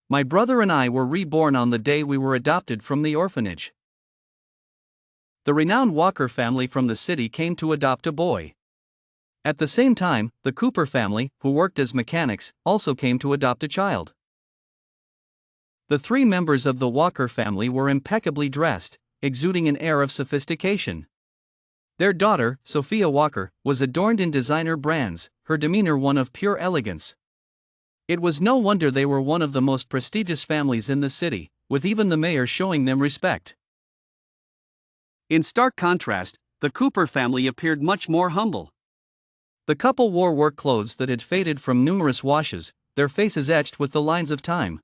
My brother and I were reborn on the day we were adopted from the orphanage. The renowned Walker family from the city came to adopt a boy. At the same time, the Cooper family, who worked as mechanics, also came to adopt a child. The three members of the Walker family were impeccably dressed, exuding an air of sophistication. Their daughter, Sophia Walker, was adorned in designer brands, her demeanor one of pure elegance. It was no wonder they were one of the most prestigious families in the city, with even the mayor showing them respect. In stark contrast, the Cooper family appeared much more humble. The couple wore work clothes that had faded from numerous washes, their faces etched with the lines of time.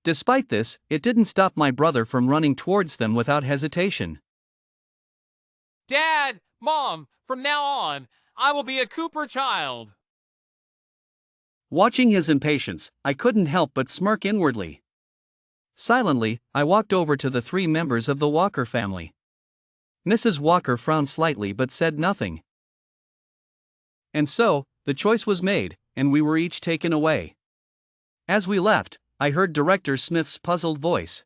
Despite this, it didn't stop my brother from running towards them without hesitation. Dad, Mom, from now on, I will be a Cooper child. Watching his impatience, I couldn't help but smirk inwardly. Silently, I walked over to the three members of the Walker family. Mrs. Walker frowned slightly but said nothing. And so, the choice was made, and we were each taken away. As we left, I heard Director Smith's puzzled voice.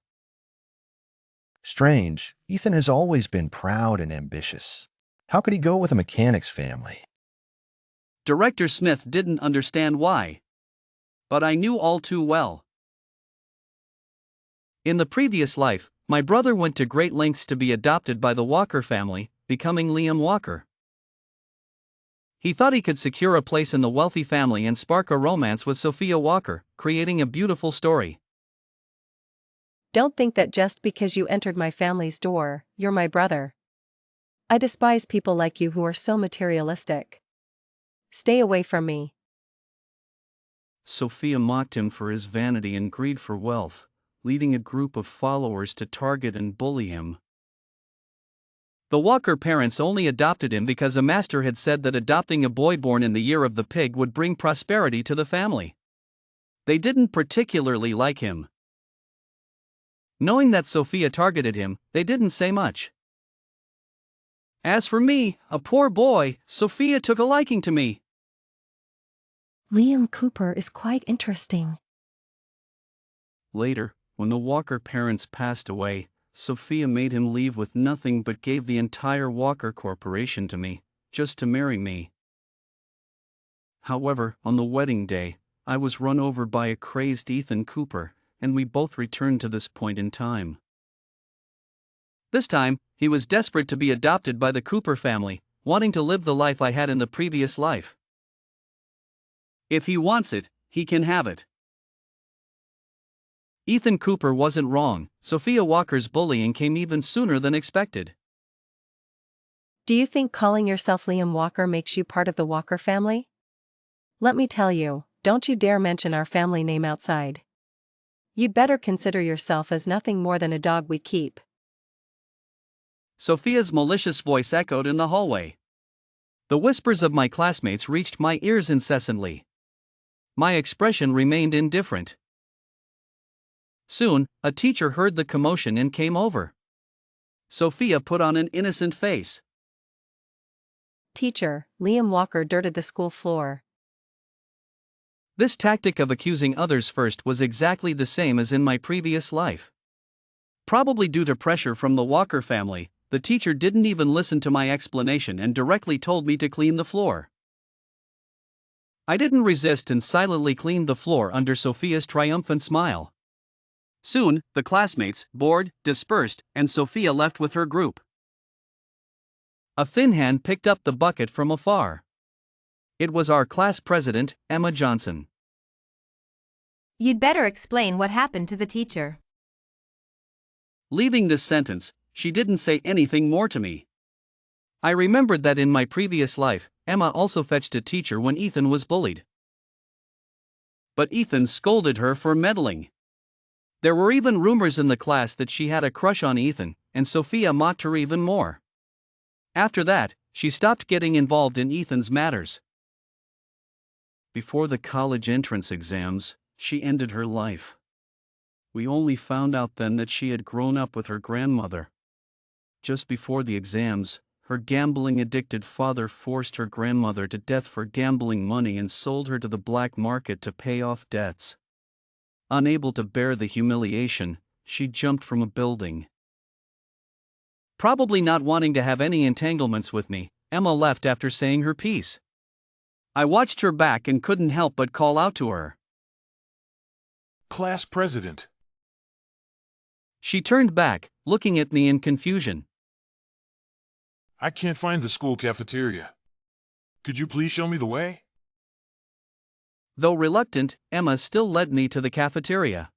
Strange. Ethan has always been proud and ambitious. How could he go with a mechanic's family? Director Smith didn't understand why. But I knew all too well. In the previous life, my brother went to great lengths to be adopted by the Walker family, becoming Liam Walker. He thought he could secure a place in the wealthy family and spark a romance with Sophia Walker, creating a beautiful story. Don't think that just because you entered my family's door, you're my brother. I despise people like you who are so materialistic. Stay away from me. Sophia mocked him for his vanity and greed for wealth, leading a group of followers to target and bully him. The Walker parents only adopted him because a master had said that adopting a boy born in the year of the pig would bring prosperity to the family. They didn't particularly like him. Knowing that Sophia targeted him, they didn't say much. As for me, a poor boy, Sophia took a liking to me. Liam Cooper is quite interesting. Later, when the Walker parents passed away, Sophia made him leave with nothing but gave the entire Walker Corporation to me, just to marry me. However, on the wedding day, I was run over by a crazed Ethan Cooper, and we both returned to this point in time. This time, he was desperate to be adopted by the Cooper family, wanting to live the life I had in the previous life. If he wants it, he can have it. Ethan Cooper wasn't wrong. Sophia Walker's bullying came even sooner than expected. Do you think calling yourself Liam Walker makes you part of the Walker family? Let me tell you, don't you dare mention our family name outside. You'd better consider yourself as nothing more than a dog we keep. Sophia's malicious voice echoed in the hallway. The whispers of my classmates reached my ears incessantly. My expression remained indifferent. Soon, a teacher heard the commotion and came over. Sophia put on an innocent face. Teacher, Liam Walker dirted the school floor. This tactic of accusing others first was exactly the same as in my previous life. Probably due to pressure from the Walker family, the teacher didn't even listen to my explanation and directly told me to clean the floor. I didn't resist and silently cleaned the floor under Sophia's triumphant smile. Soon, the classmates, bored, dispersed, and Sophia left with her group. A thin hand picked up the bucket from afar. It was our class president, Emma Johnson. You'd better explain what happened to the teacher. Leaving this sentence, she didn't say anything more to me. I remembered that in my previous life, Emma also fetched a teacher when Ethan was bullied. But Ethan scolded her for meddling. There were even rumors in the class that she had a crush on Ethan, and Sophia mocked her even more. After that, she stopped getting involved in Ethan's matters. Before the college entrance exams, she ended her life. We only found out then that she had grown up with her grandmother. Just before the exams, her gambling-addicted father forced her grandmother to death for gambling money and sold her to the black market to pay off debts. Unable to bear the humiliation, she jumped from a building. Probably not wanting to have any entanglements with me, Emma left after saying her piece. I watched her back and couldn't help but call out to her. Class president. She turned back, looking at me in confusion. I can't find the school cafeteria. Could you please show me the way? Though reluctant, Emma still led me to the cafeteria.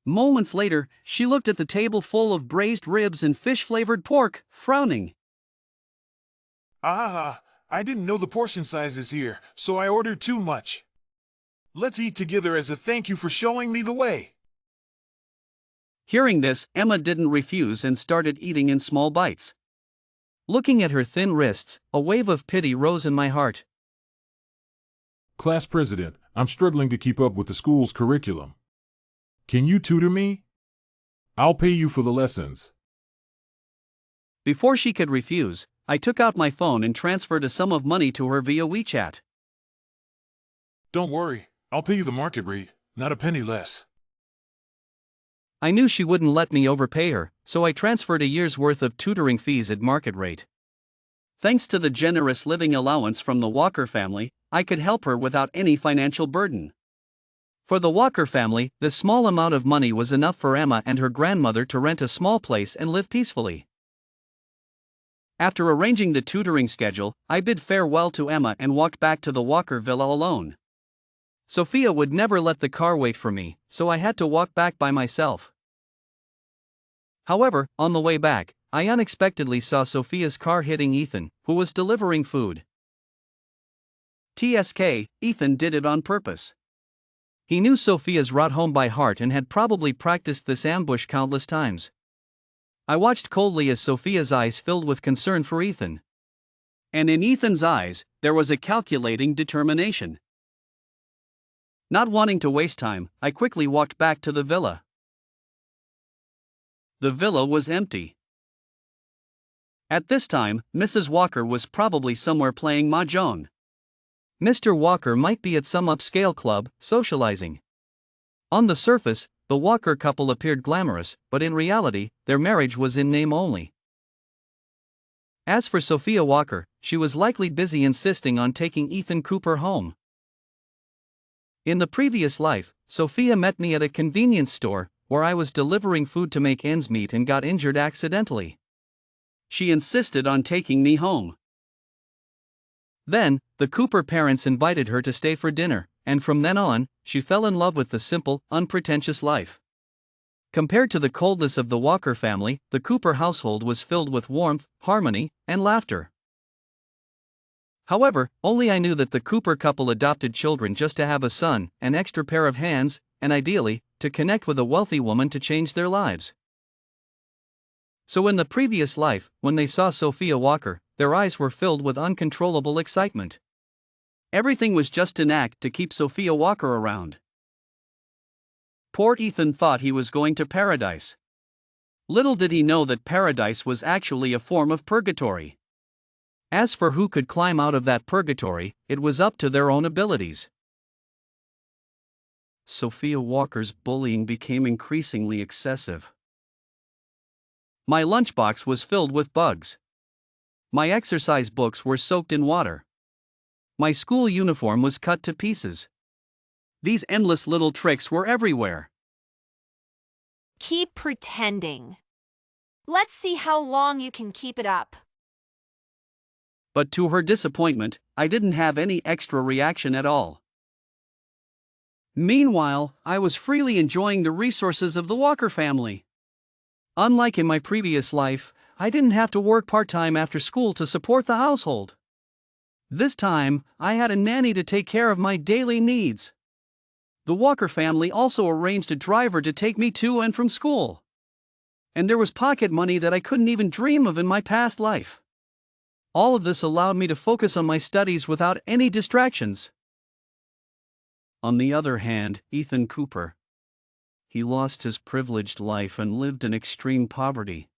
Moments later, she looked at the table full of braised ribs and fish-flavored pork, frowning. I didn't know the portion sizes here, so I ordered too much. Let's eat together as a thank you for showing me the way. Hearing this, Emma didn't refuse and started eating in small bites. Looking at her thin wrists, a wave of pity rose in my heart. Class president, I'm struggling to keep up with the school's curriculum. Can you tutor me? I'll pay you for the lessons. Before she could refuse, I took out my phone and transferred a sum of money to her via WeChat. Don't worry, I'll pay you the market rate, not a penny less. I knew she wouldn't let me overpay her, so I transferred a year's worth of tutoring fees at market rate. Thanks to the generous living allowance from the Walker family, I could help her without any financial burden. For the Walker family, the small amount of money was enough for Emma and her grandmother to rent a small place and live peacefully. After arranging the tutoring schedule, I bid farewell to Emma and walked back to the Walker villa alone. Sophia would never let the car wait for me, so I had to walk back by myself. However, on the way back, I unexpectedly saw Sophia's car hitting Ethan, who was delivering food. TSK, Ethan did it on purpose. He knew Sophia's route home by heart and had probably practiced this ambush countless times. I watched coldly as Sophia's eyes filled with concern for Ethan. And in Ethan's eyes, there was a calculating determination. Not wanting to waste time, I quickly walked back to the villa. The villa was empty. At this time, Mrs. Walker was probably somewhere playing mahjong. Mr. Walker might be at some upscale club, socializing. On the surface, the Walker couple appeared glamorous, but in reality, their marriage was in name only. As for Sophia Walker, she was likely busy insisting on taking Ethan Cooper home. In the previous life, Sophia met me at a convenience store, where I was delivering food to make ends meet and got injured accidentally. She insisted on taking me home. Then, the Cooper parents invited her to stay for dinner, and from then on, she fell in love with the simple, unpretentious life. Compared to the coldness of the Walker family, the Cooper household was filled with warmth, harmony, and laughter. However, only I knew that the Cooper couple adopted children just to have a son, an extra pair of hands, and ideally, to connect with a wealthy woman to change their lives. So in the previous life, when they saw Sophia Walker, their eyes were filled with uncontrollable excitement. Everything was just an act to keep Sophia Walker around. Poor Ethan thought he was going to paradise. Little did he know that paradise was actually a form of purgatory. As for who could climb out of that purgatory, it was up to their own abilities. Sophia Walker's bullying became increasingly excessive. My lunchbox was filled with bugs. My exercise books were soaked in water. My school uniform was cut to pieces. These endless little tricks were everywhere. Keep pretending. Let's see how long you can keep it up. But to her disappointment, I didn't have any extra reaction at all. Meanwhile, I was freely enjoying the resources of the Walker family. Unlike in my previous life, I didn't have to work part-time after school to support the household. This time, I had a nanny to take care of my daily needs. The Walker family also arranged a driver to take me to and from school. And there was pocket money that I couldn't even dream of in my past life. All of this allowed me to focus on my studies without any distractions. On the other hand, Ethan Cooper. He lost his privileged life and lived in extreme poverty.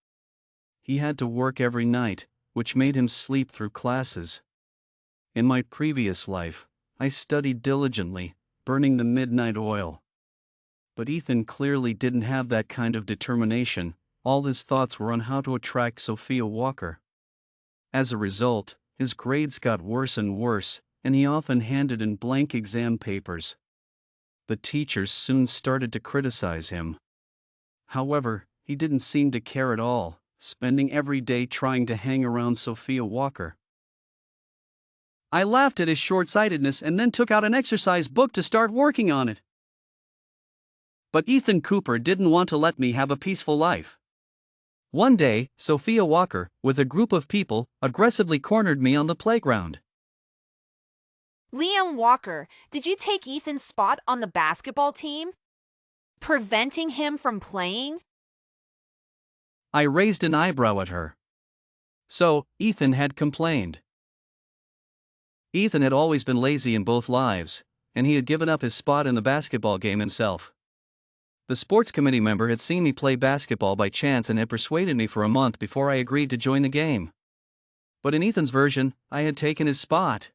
He had to work every night, which made him sleep through classes. In my previous life, I studied diligently, burning the midnight oil. But Ethan clearly didn't have that kind of determination. All his thoughts were on how to attract Sophia Walker. As a result, his grades got worse and worse, and he often handed in blank exam papers. The teachers soon started to criticize him. However, he didn't seem to care at all, spending every day trying to hang around Sophia Walker. I laughed at his short-sightedness and then took out an exercise book to start working on it. But Ethan Cooper didn't want to let me have a peaceful life. One day, Sophia Walker, with a group of people, aggressively cornered me on the playground. Liam Walker, did you take Ethan's spot on the basketball team? Preventing him from playing? I raised an eyebrow at her. So, Ethan had complained. Ethan had always been lazy in both lives, and he had given up his spot in the basketball game himself. The sports committee member had seen me play basketball by chance and had persuaded me for a month before I agreed to join the game. But in Ethan's version, I had taken his spot.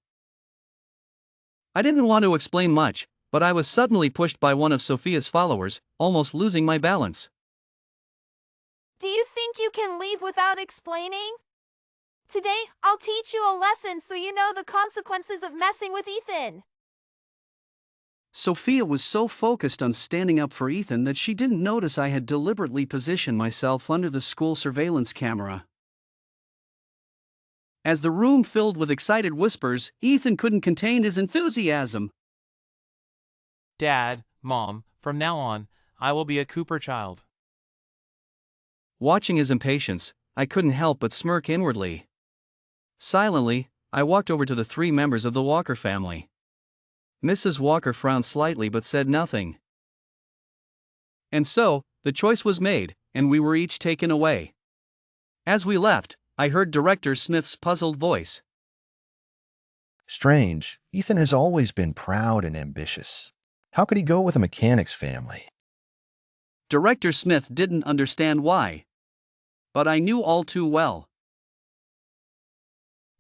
I didn't want to explain much, but I was suddenly pushed by one of Sophia's followers, almost losing my balance. Do you think you can leave without explaining? Today, I'll teach you a lesson so you know the consequences of messing with Ethan. Sophia was so focused on standing up for Ethan that she didn't notice I had deliberately positioned myself under the school surveillance camera. As the room filled with excited whispers, Ethan couldn't contain his enthusiasm. Dad, Mom, from now on, I will be a Cooper child. Watching his impatience, I couldn't help but smirk inwardly. Silently, I walked over to the three members of the Walker family. Mrs. Walker frowned slightly but said nothing. And so, the choice was made, and we were each taken away. As we left, I heard Director Smith's puzzled voice. Strange, Ethan has always been proud and ambitious. How could he go with a mechanic's family? Director Smith didn't understand why. But I knew all too well.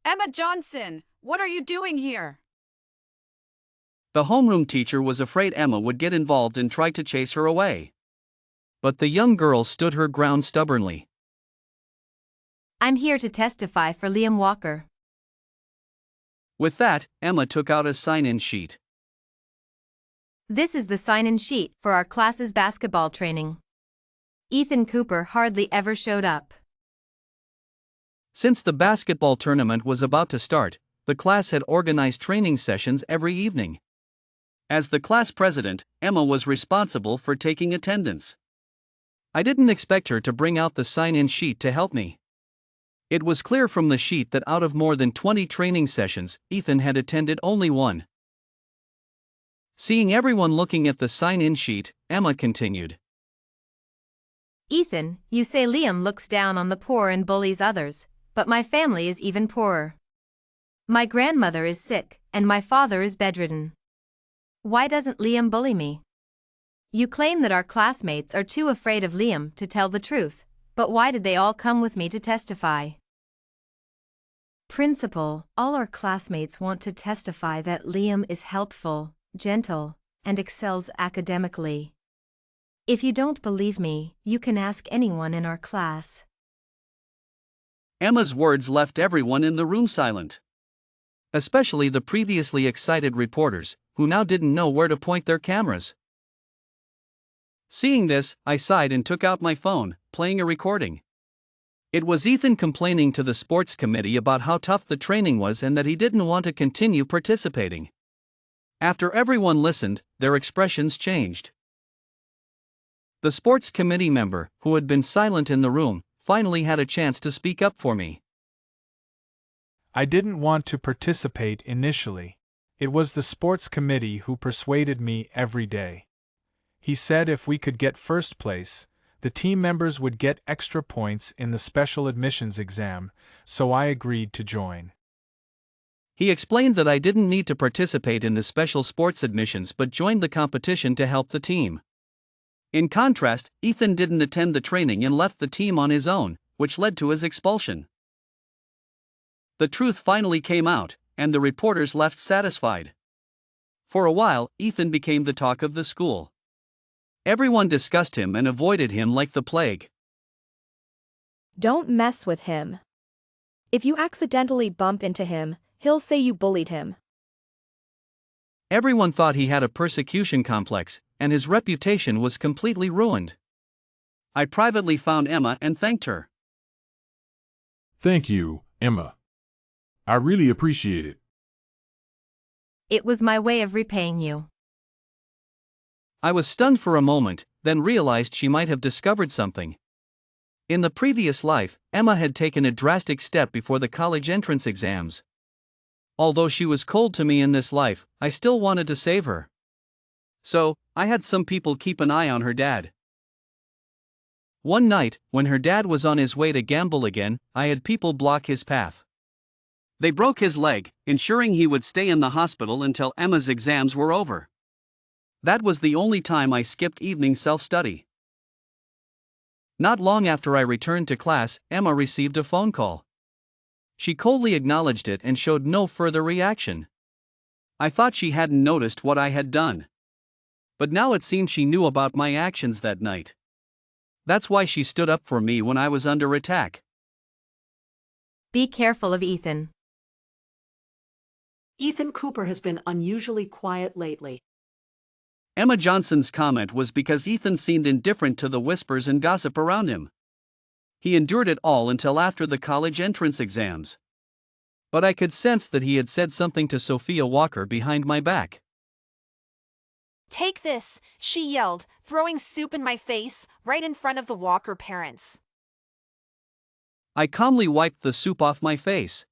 Emma Johnson, what are you doing here? The homeroom teacher was afraid Emma would get involved and tried to chase her away. But the young girl stood her ground stubbornly. I'm here to testify for Liam Walker. With that, Emma took out a sign-in sheet. This is the sign-in sheet for our class's basketball training. Ethan Cooper hardly ever showed up. Since the basketball tournament was about to start, the class had organized training sessions every evening. As the class president, Emma was responsible for taking attendance. I didn't expect her to bring out the sign-in sheet to help me. It was clear from the sheet that out of more than 20 training sessions, Ethan had attended only one. Seeing everyone looking at the sign-in sheet, Emma continued. Ethan, you say Liam looks down on the poor and bullies others, but my family is even poorer. My grandmother is sick, and my father is bedridden. Why doesn't Liam bully me? You claim that our classmates are too afraid of Liam to tell the truth, but why did they all come with me to testify? Principal, all our classmates want to testify that Liam is helpful, gentle, and excels academically. If you don't believe me, you can ask anyone in our class. Emma's words left everyone in the room silent. Especially the previously excited reporters, who now didn't know where to point their cameras. Seeing this, I sighed and took out my phone, playing a recording. It was Ethan complaining to the sports committee about how tough the training was and that he didn't want to continue participating. After everyone listened, their expressions changed. The sports committee member, who had been silent in the room, finally had a chance to speak up for me. I didn't want to participate initially. It was the sports committee who persuaded me every day. He said if we could get first place, the team members would get extra points in the special admissions exam, so I agreed to join. He explained that I didn't need to participate in the special sports admissions but joined the competition to help the team. In contrast, Ethan didn't attend the training and left the team on his own, which led to his expulsion. The truth finally came out, and the reporters left satisfied. For a while, Ethan became the talk of the school. Everyone discussed him and avoided him like the plague. Don't mess with him. If you accidentally bump into him, he'll say you bullied him. Everyone thought he had a persecution complex, and his reputation was completely ruined. I privately found Emma and thanked her. Thank you, Emma. I really appreciate it. It was my way of repaying you. I was stunned for a moment, then realized she might have discovered something. In the previous life, Emma had taken a drastic step before the college entrance exams. Although she was cold to me in this life, I still wanted to save her. So, I had some people keep an eye on her dad. One night, when her dad was on his way to gamble again, I had people block his path. They broke his leg, ensuring he would stay in the hospital until Emma's exams were over. That was the only time I skipped evening self-study. Not long after I returned to class, Emma received a phone call. She coldly acknowledged it and showed no further reaction. I thought she hadn't noticed what I had done. But now it seemed she knew about my actions that night. That's why she stood up for me when I was under attack. Be careful of Ethan. Ethan Cooper has been unusually quiet lately. Emma Johnson's comment was because Ethan seemed indifferent to the whispers and gossip around him. He endured it all until after the college entrance exams. But I could sense that he had said something to Sophia Walker behind my back. Take this, she yelled, throwing soup in my face, right in front of the Walker parents. I calmly wiped the soup off my face.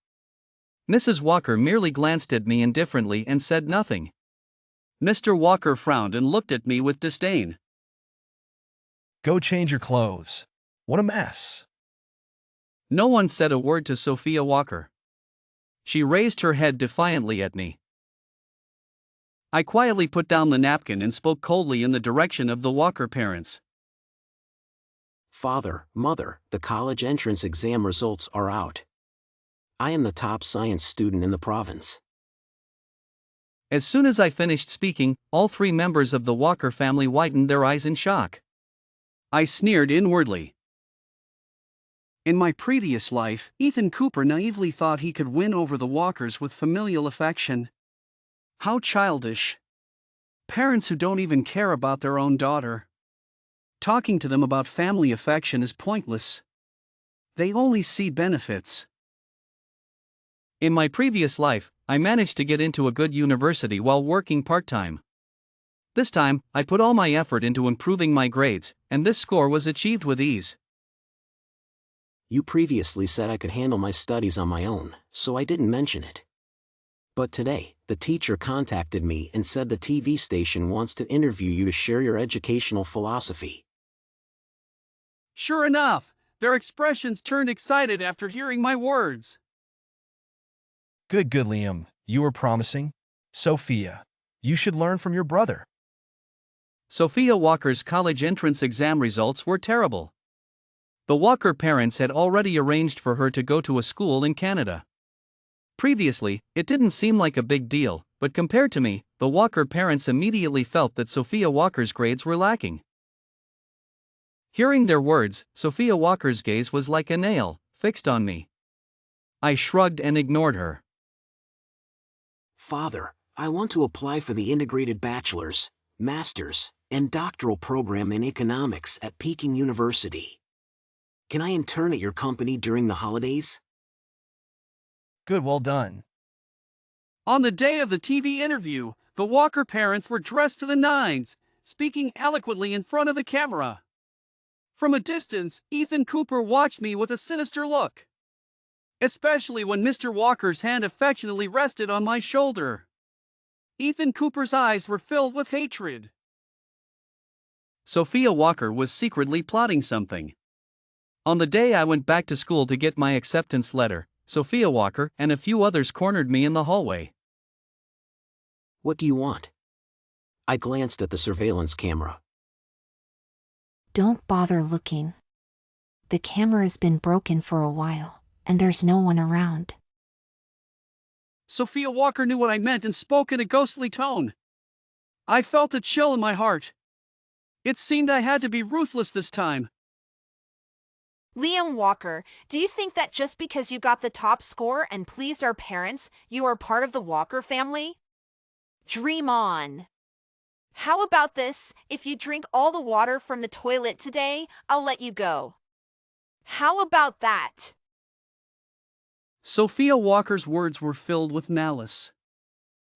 Mrs. Walker merely glanced at me indifferently and said nothing. Mr. Walker frowned and looked at me with disdain. Go change your clothes. What a mess. No one said a word to Sophia Walker. She raised her head defiantly at me. I quietly put down the napkin and spoke coldly in the direction of the Walker parents. Father, Mother, the college entrance exam results are out. I am the top science student in the province. As soon as I finished speaking, all three members of the Walker family widened their eyes in shock. I sneered inwardly. In my previous life, Ethan Cooper naively thought he could win over the Walkers with familial affection. How childish. Parents who don't even care about their own daughter. Talking to them about family affection is pointless. They only see benefits. In my previous life, I managed to get into a good university while working part-time. This time, I put all my effort into improving my grades, and this score was achieved with ease. You previously said I could handle my studies on my own, so I didn't mention it. But today, the teacher contacted me and said the TV station wants to interview you to share your educational philosophy. Sure enough, their expressions turned excited after hearing my words. Good, Liam. You were promising. Sophia, you should learn from your brother. Sophia Walker's college entrance exam results were terrible. The Walker parents had already arranged for her to go to a school in Canada. Previously, it didn't seem like a big deal, but compared to me, the Walker parents immediately felt that Sophia Walker's grades were lacking. Hearing their words, Sophia Walker's gaze was like a nail, fixed on me. I shrugged and ignored her. Father, I want to apply for the integrated bachelor's, master's, and doctoral program in economics at Peking University. Can I intern at your company during the holidays? Good, well done. On the day of the TV interview, the Walker parents were dressed to the nines, speaking eloquently in front of the camera. From a distance, Ethan Cooper watched me with a sinister look. Especially when Mr. Walker's hand affectionately rested on my shoulder. Ethan Cooper's eyes were filled with hatred. Sophia Walker was secretly plotting something. On the day I went back to school to get my acceptance letter, Sophia Walker and a few others cornered me in the hallway. What do you want? I glanced at the surveillance camera. Don't bother looking. The camera has been broken for a while, and there's no one around. Sophia Walker knew what I meant and spoke in a ghostly tone. I felt a chill in my heart. It seemed I had to be ruthless this time. Liam Walker, do you think that just because you got the top score and pleased our parents, you are part of the Walker family? Dream on. How about this? If you drink all the water from the toilet today, I'll let you go. How about that? Sophia Walker's words were filled with malice.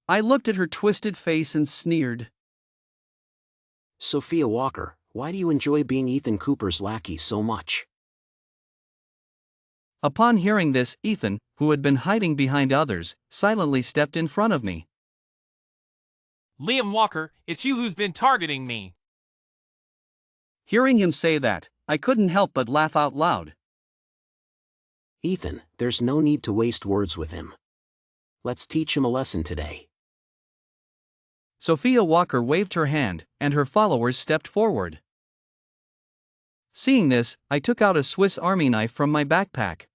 I looked at her twisted face and sneered. Sophia Walker, why do you enjoy being Ethan Cooper's lackey so much? Upon hearing this, Ethan, who had been hiding behind others, silently stepped in front of me. Liam Walker, it's you who's been targeting me. Hearing him say that, I couldn't help but laugh out loud. Ethan, there's no need to waste words with him. Let's teach him a lesson today. Sophia Walker waved her hand, and her followers stepped forward. Seeing this, I took out a Swiss Army knife from my backpack.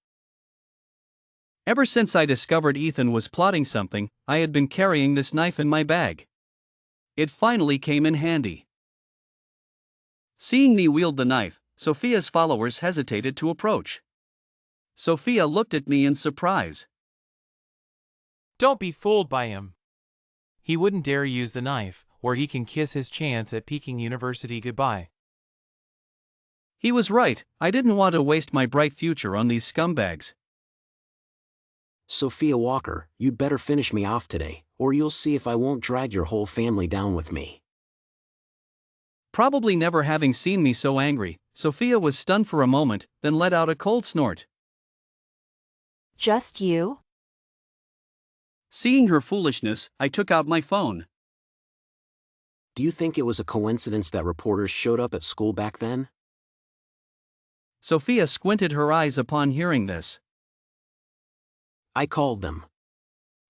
Ever since I discovered Ethan was plotting something, I had been carrying this knife in my bag. It finally came in handy. Seeing me wield the knife, Sophia's followers hesitated to approach. Sophia looked at me in surprise. Don't be fooled by him. He wouldn't dare use the knife, or he can kiss his chance at Peking University goodbye. He was right, I didn't want to waste my bright future on these scumbags. Sophia Walker, you'd better finish me off today, or you'll see if I won't drag your whole family down with me. Probably never having seen me so angry, Sophia was stunned for a moment, then let out a cold snort. Just you? Seeing her foolishness, I took out my phone. Do you think it was a coincidence that reporters showed up at school back then? Sophia squinted her eyes upon hearing this. I called them.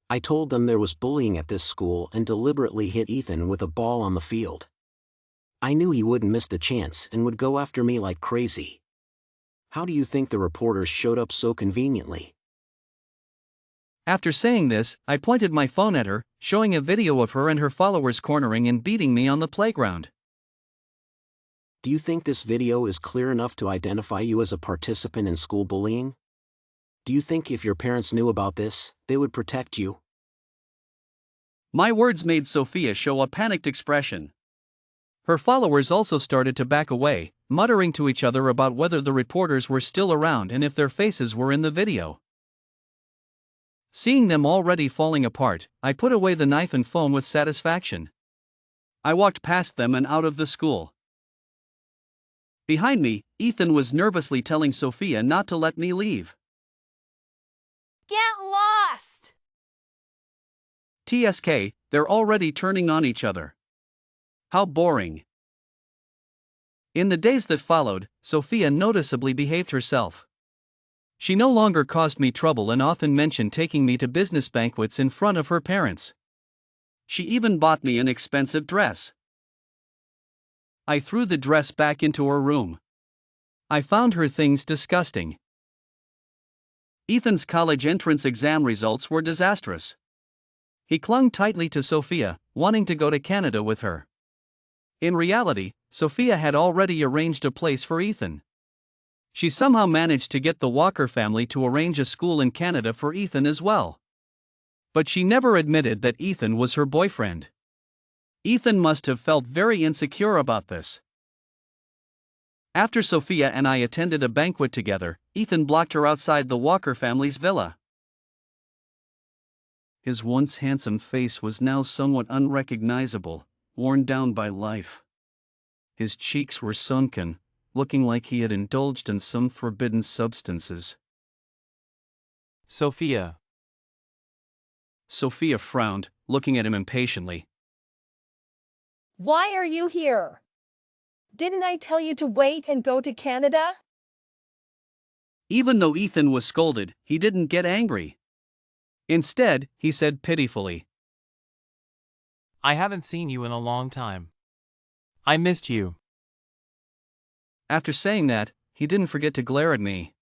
I told them there was bullying at this school and deliberately hit Ethan with a ball on the field. I knew he wouldn't miss the chance and would go after me like crazy. How do you think the reporters showed up so conveniently? After saying this, I pointed my phone at her, showing a video of her and her followers cornering and beating me on the playground. Do you think this video is clear enough to identify you as a participant in school bullying? Do you think if your parents knew about this, they would protect you? My words made Sophia show a panicked expression. Her followers also started to back away, muttering to each other about whether the reporters were still around and if their faces were in the video. Seeing them already falling apart, I put away the knife and phone with satisfaction. I walked past them and out of the school. Behind me, Ethan was nervously telling Sophia not to let me leave. Get lost! TSK, they're already turning on each other. How boring. In the days that followed, Sophia noticeably behaved herself. She no longer caused me trouble and often mentioned taking me to business banquets in front of her parents. She even bought me an expensive dress. I threw the dress back into her room. I found her things disgusting. Ethan's college entrance exam results were disastrous. He clung tightly to Sophia, wanting to go to Canada with her. In reality, Sophia had already arranged a place for Ethan. She somehow managed to get the Walker family to arrange a school in Canada for Ethan as well. But she never admitted that Ethan was her boyfriend. Ethan must have felt very insecure about this. After Sophia and I attended a banquet together, Ethan blocked her outside the Walker family's villa. His once handsome face was now somewhat unrecognizable, worn down by life. His cheeks were sunken, looking like he had indulged in some forbidden substances. Sophia. Sophia frowned, looking at him impatiently. Why are you here? Didn't I tell you to wait and go to Canada? Even though Ethan was scolded, he didn't get angry. Instead, he said pitifully, I haven't seen you in a long time. I missed you. After saying that, he didn't forget to glare at me.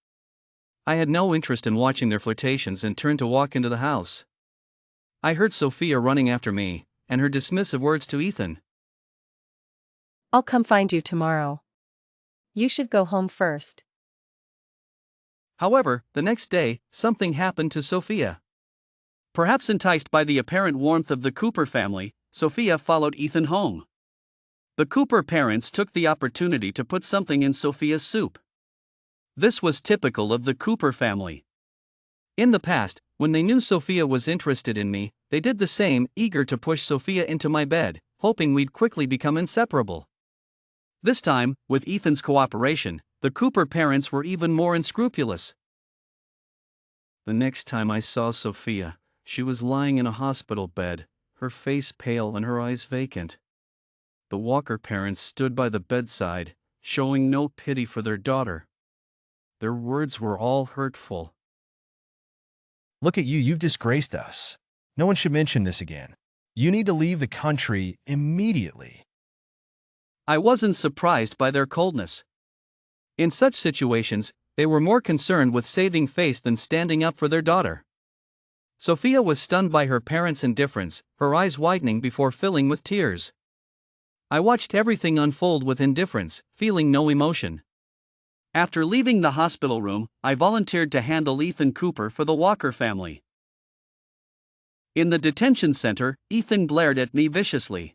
I had no interest in watching their flirtations and turned to walk into the house. I heard Sophia running after me, and her dismissive words to Ethan. I'll come find you tomorrow. You should go home first. However, the next day, something happened to Sophia. Perhaps enticed by the apparent warmth of the Cooper family, Sophia followed Ethan home. The Cooper parents took the opportunity to put something in Sophia's soup. This was typical of the Cooper family. In the past, when they knew Sophia was interested in me, they did the same, eager to push Sophia into my bed, hoping we'd quickly become inseparable. This time, with Ethan's cooperation, the Cooper parents were even more unscrupulous. The next time I saw Sophia, she was lying in a hospital bed, her face pale and her eyes vacant. The Walker parents stood by the bedside, showing no pity for their daughter. Their words were all hurtful. Look at you, you've disgraced us. No one should mention this again. You need to leave the country immediately. I wasn't surprised by their coldness. In such situations, they were more concerned with saving face than standing up for their daughter. Sophia was stunned by her parents' indifference, her eyes widening before filling with tears. I watched everything unfold with indifference, feeling no emotion. After leaving the hospital room, I volunteered to handle Ethan Cooper for the Walker family. In the detention center, Ethan glared at me viciously.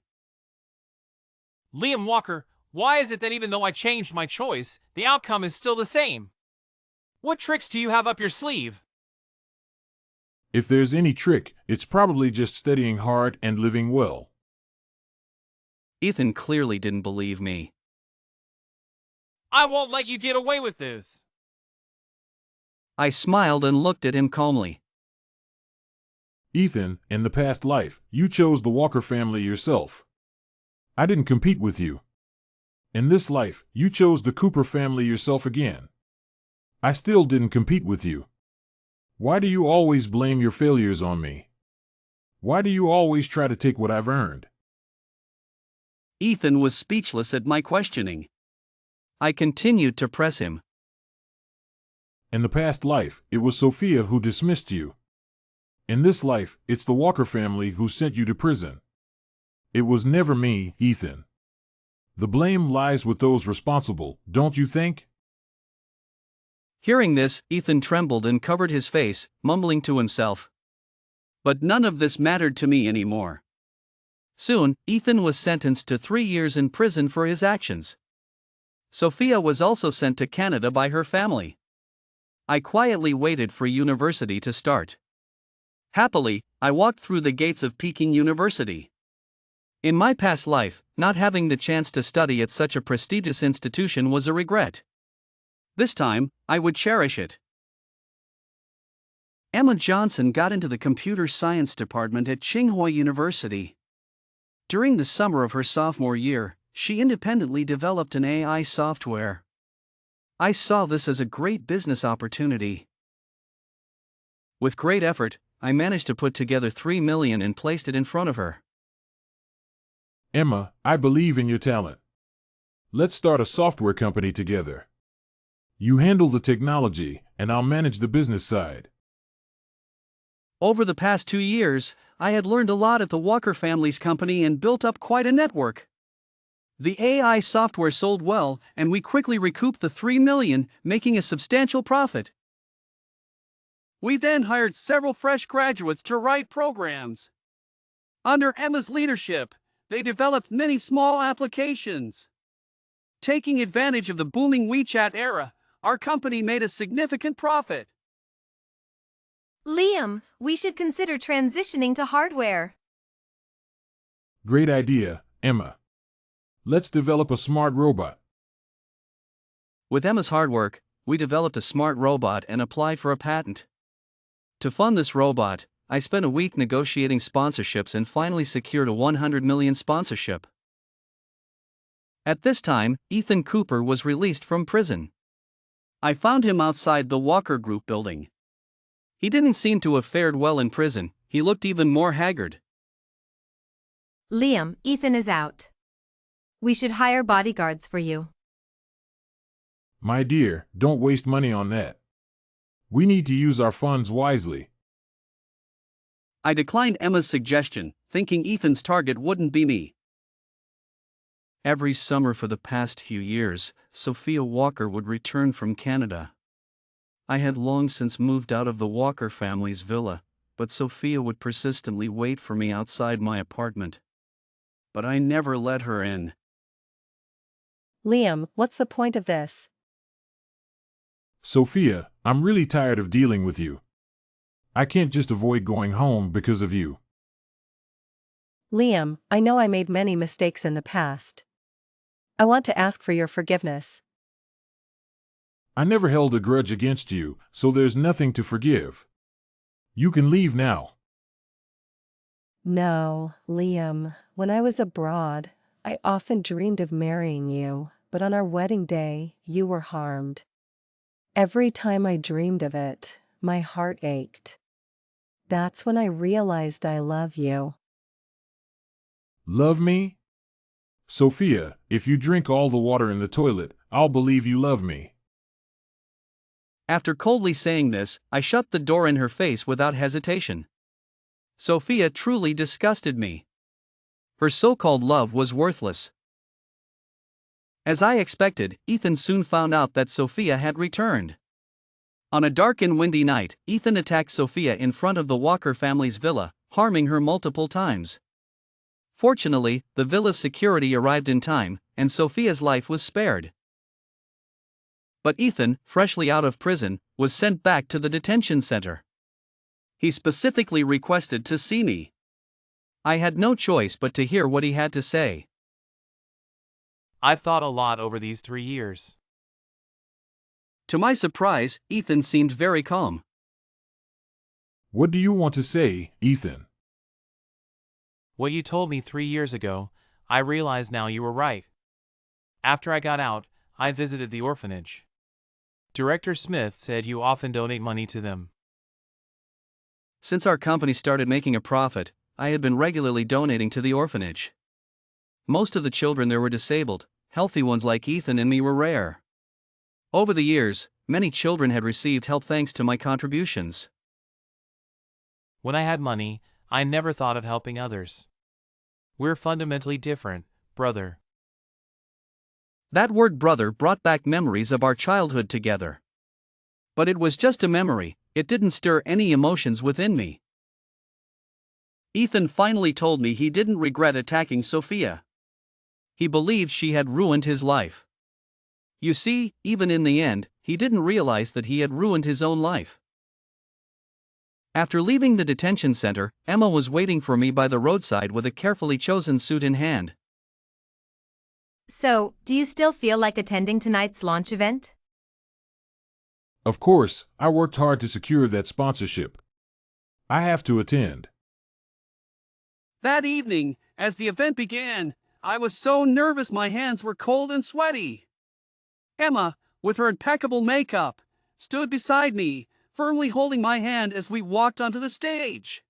Liam Walker, why is it that even though I changed my choice, the outcome is still the same? What tricks do you have up your sleeve? If there's any trick, it's probably just studying hard and living well. Ethan clearly didn't believe me. I won't let you get away with this. I smiled and looked at him calmly. Ethan, in the past life, you chose the Walker family yourself. I didn't compete with you. In this life, you chose the Cooper family yourself again. I still didn't compete with you. Why do you always blame your failures on me? Why do you always try to take what I've earned? Ethan was speechless at my questioning. I continued to press him. In the past life, it was Sophia who dismissed you. In this life, it's the Walker family who sent you to prison. It was never me, Ethan. The blame lies with those responsible, don't you think? Hearing this, Ethan trembled and covered his face, mumbling to himself. But none of this mattered to me anymore. Soon, Ethan was sentenced to 3 years in prison for his actions. Sophia was also sent to Canada by her family. I quietly waited for university to start. Happily, I walked through the gates of Peking University. In my past life, not having the chance to study at such a prestigious institution was a regret. This time, I would cherish it. Emma Johnson got into the computer science department at Tsinghua University. During the summer of her sophomore year, she independently developed an AI software. I saw this as a great business opportunity. With great effort, I managed to put together $3 million and placed it in front of her. Emma, I believe in your talent. Let's start a software company together. You handle the technology, and I'll manage the business side. Over the past 2 years, I had learned a lot at the Walker family's company and built up quite a network. The AI software sold well, and we quickly recouped the $3 million, making a substantial profit. We then hired several fresh graduates to write programs. Under Emma's leadership, they developed many small applications. Taking advantage of the booming WeChat era, our company made a significant profit. Liam, we should consider transitioning to hardware. Great idea, Emma. Let's develop a smart robot. With Emma's hard work, we developed a smart robot and applied for a patent. To fund this robot, I spent a week negotiating sponsorships and finally secured a $100 million sponsorship. At this time, Ethan Cooper was released from prison. I found him outside the Walker Group building. He didn't seem to have fared well in prison, he looked even more haggard. Liam, Ethan is out. We should hire bodyguards for you. My dear, don't waste money on that. We need to use our funds wisely. I declined Emma's suggestion, thinking Ethan's target wouldn't be me. Every summer for the past few years, Sophia Walker would return from Canada. I had long since moved out of the Walker family's villa, but Sophia would persistently wait for me outside my apartment. But I never let her in. Liam, what's the point of this? Sophia, I'm really tired of dealing with you. I can't just avoid going home because of you. Liam, I know I made many mistakes in the past. I want to ask for your forgiveness. I never held a grudge against you, so there's nothing to forgive. You can leave now. No, Liam, when I was abroad, I often dreamed of marrying you, but on our wedding day, you were harmed. Every time I dreamed of it, my heart ached. That's when I realized I love you. Love me? Sophia, if you drink all the water in the toilet, I'll believe you love me. After coldly saying this, I shut the door in her face without hesitation. Sophia truly disgusted me. Her so-called love was worthless. As I expected, Ethan soon found out that Sophia had returned. On a dark and windy night, Ethan attacked Sophia in front of the Walker family's villa, harming her multiple times. Fortunately, the villa's security arrived in time, and Sophia's life was spared. But Ethan, freshly out of prison, was sent back to the detention center. He specifically requested to see me. I had no choice but to hear what he had to say. I've thought a lot over these 3 years. To my surprise, Ethan seemed very calm. What do you want to say, Ethan? What you told me 3 years ago, I realize now you were right. After I got out, I visited the orphanage. Director Smith said you often donate money to them. Since our company started making a profit, I had been regularly donating to the orphanage. Most of the children there were disabled, healthy ones like Ethan and me were rare. Over the years, many children had received help thanks to my contributions. When I had money, I never thought of helping others. We're fundamentally different, brother. That word brother brought back memories of our childhood together. But it was just a memory, it didn't stir any emotions within me. Ethan finally told me he didn't regret attacking Sophia. He believed she had ruined his life. You see, even in the end, he didn't realize that he had ruined his own life. After leaving the detention center, Emma was waiting for me by the roadside with a carefully chosen suit in hand. So, do you still feel like attending tonight's launch event? Of course, I worked hard to secure that sponsorship. I have to attend. That evening, as the event began, I was so nervous my hands were cold and sweaty. Emma, with her impeccable makeup, stood beside me, firmly holding my hand as we walked onto the stage.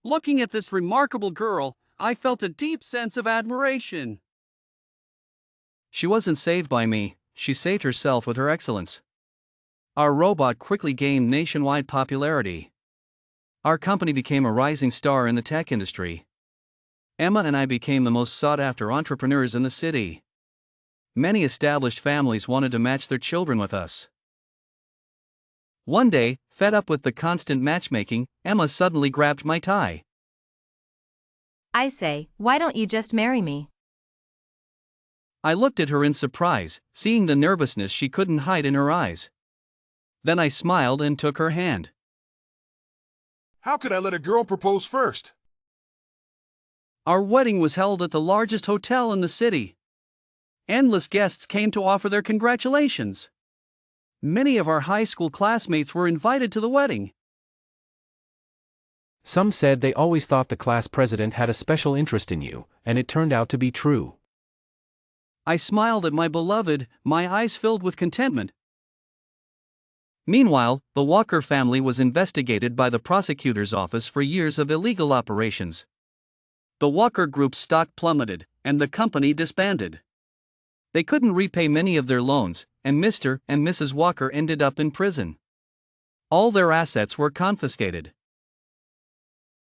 Looking at this remarkable girl, I felt a deep sense of admiration. She wasn't saved by me, she saved herself with her excellence. Our robot quickly gained nationwide popularity. Our company became a rising star in the tech industry. Emma and I became the most sought-after entrepreneurs in the city. Many established families wanted to match their children with us. One day, fed up with the constant matchmaking, Emma suddenly grabbed my tie. I say, why don't you just marry me? I looked at her in surprise, seeing the nervousness she couldn't hide in her eyes. Then I smiled and took her hand. How could I let a girl propose first? Our wedding was held at the largest hotel in the city. Endless guests came to offer their congratulations. Many of our high school classmates were invited to the wedding. Some said they always thought the class president had a special interest in you, and it turned out to be true. I smiled at my beloved, my eyes filled with contentment. Meanwhile, the Walker family was investigated by the prosecutor's office for years of illegal operations. The Walker Group's stock plummeted, and the company disbanded. They couldn't repay many of their loans, and Mr. and Mrs. Walker ended up in prison. All their assets were confiscated.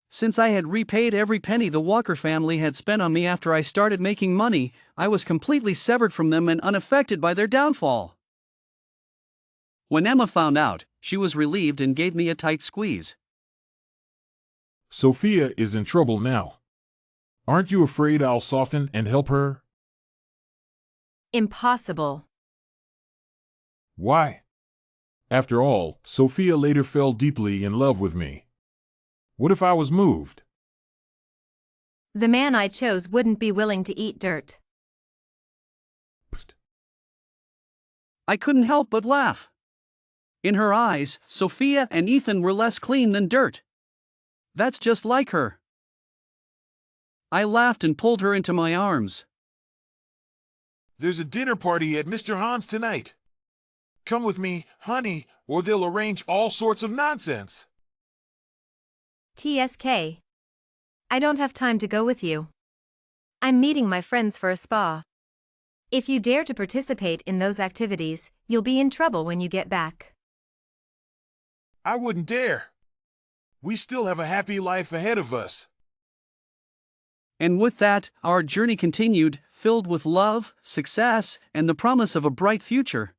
Since I had repaid every penny the Walker family had spent on me after I started making money, I was completely severed from them and unaffected by their downfall. When Emma found out, she was relieved and gave me a tight squeeze. Sophia is in trouble now. Aren't you afraid I'll soften and help her? Impossible. Why? After all, Sophia later fell deeply in love with me. What if I was moved? The man I chose wouldn't be willing to eat dirt. Psst. I couldn't help but laugh. In her eyes, Sophia and Ethan were less clean than dirt. That's just like her. I laughed and pulled her into my arms. There's a dinner party at Mr. Han's tonight. Come with me, honey, or they'll arrange all sorts of nonsense. TSK. I don't have time to go with you. I'm meeting my friends for a spa. If you dare to participate in those activities, you'll be in trouble when you get back. I wouldn't dare. We still have a happy life ahead of us. And with that, our journey continued, filled with love, success, and the promise of a bright future.